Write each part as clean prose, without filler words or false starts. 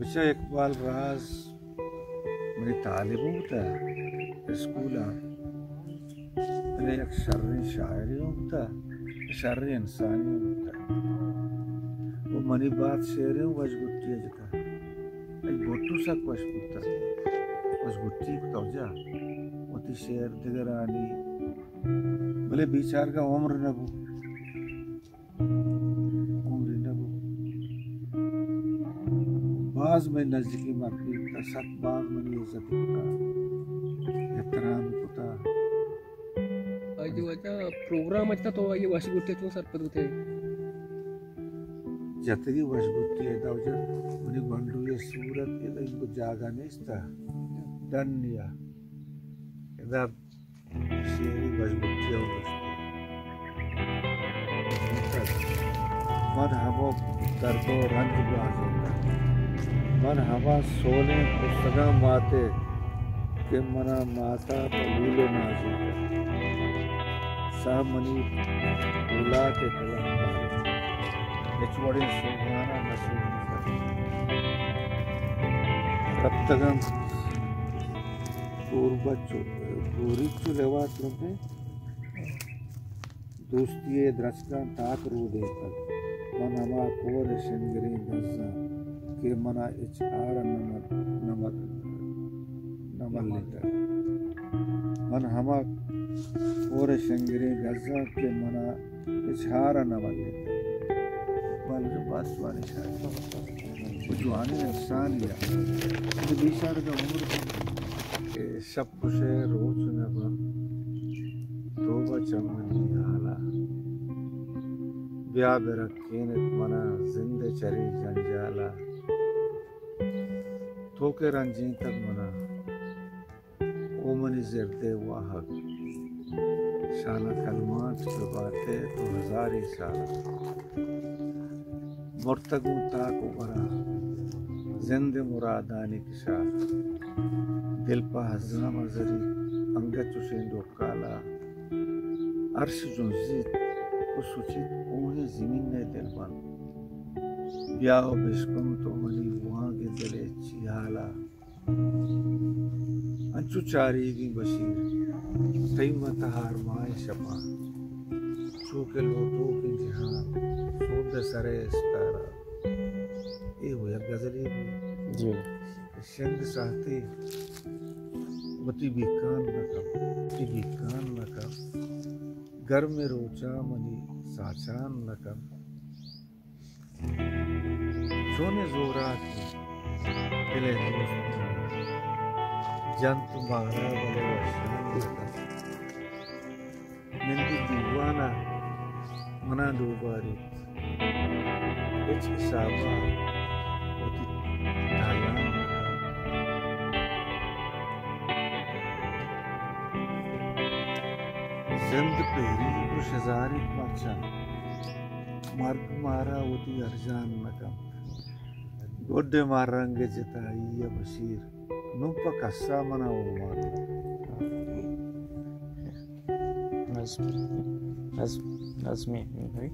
बच्चा इकबाल राज मेरी तालिब होता स्कूल एक शर्री शायरी होता शर्री इंसानी होता वो मनी बात शेर वश गुट्टी जता एक गोटू सा वश गुट्टा वश गुट्टी को जा वती शेर दिगरानी भले बिचार का उम्र नबू बाज में नजदीकी मरती का सत बाज में इज्जत होता एहतराम होता आज वजह प्रोग्राम अच्छा तो ये वाशी गुट्टे तो सर पद होते जतगी वश गुट्टी है दावजा मनी बंडू ये सूरत ये इनको जागा नहीं स्था डनिया इधर शेरी वश गुट्टी हो मन हमो दर्दो रंग बाज़ मन हवा सोने पुस्तका माते के मना माता पलूले नाज़ी सा मनी उला के कलम एचवड़ी सुहाना नसूर तब तकम पूर्वचु पूरिचु लेवात लोगे दोस्ती द्रष्टा ताक रू देता मन हवा कोर शिंगरी दस्सा के मना इचार नमल लेता मन हमा और शंगरे गज़ा के मना इचार नमल लेता बल जो बात वाली शायद वो जुआनी इंसान लिया तो बीचार का उम्र के शब खुशे रोज नबा तोबा चमनी हाला ब्याह बेरकीन मना जिंदे चरी जंजाला तो के रंजीन तक मना ओमनी ज़िर्दे वाहक शाला कलमात के बातें तो हज़ारी साला मुर्तगू ताको बरा जिंदे मुरादानी किशा दिल पा हज़ाम ज़री अंगत चुशेंदो काला अर्श जुंजीत उसुचित ओहे ज़मीन ने दिल बन ब्याह बिस्कुम तो मनी वहाँ के दिले चिहाला अंचु चारी की बशीर तई मतहार माए शपा चूके लोटो के जहान सोद सरे स्तारा ये हुआ गजली जी शंग साथी मती बीकान नकम घर में रोचा मनी साचान नकम सोने जोरात दिले दोस्त जंत मारा वाले वशान निंदी दीवाना मना डूबारी इच हिसाबा होती तालान जिंद पेरी कुछ हजारी पाचा मार्ग मारा होती अर्जान नकम गोड्डे मारेंगे जिताई या बशीर नुपा कस्सा मना वो मार नज़्मी भाई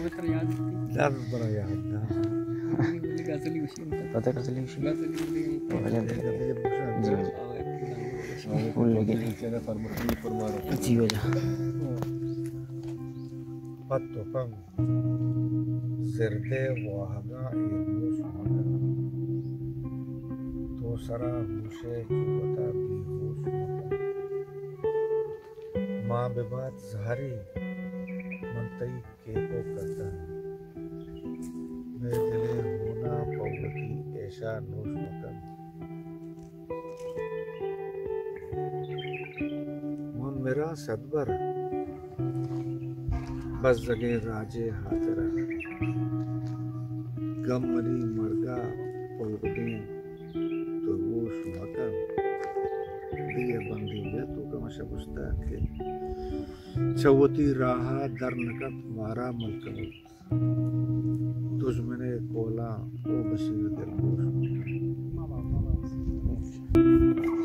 बड़ा याद दर्द बड़ा याद था गजली उसी पता गजली उसी जी फूल लगे जी वजह पत्तो कम ज़िर्दे वाहगा इर्मोश मगा तो सरा हुशे चुबता बेहोश मगा माँ बेबात ज़हारी मनतई केको करता मैं दिले होना पौवती ऐशा नोश मकम मन मेरा सदबर बस जगे राजे हाथरा गम मरी मरगा पौगदे तो गोश मकम दिए बंदी हुए तो कमशा बुझता के चवती राहा दर नकत मारा मलकम तुझ मने कोला ओ बशीर दिल गोश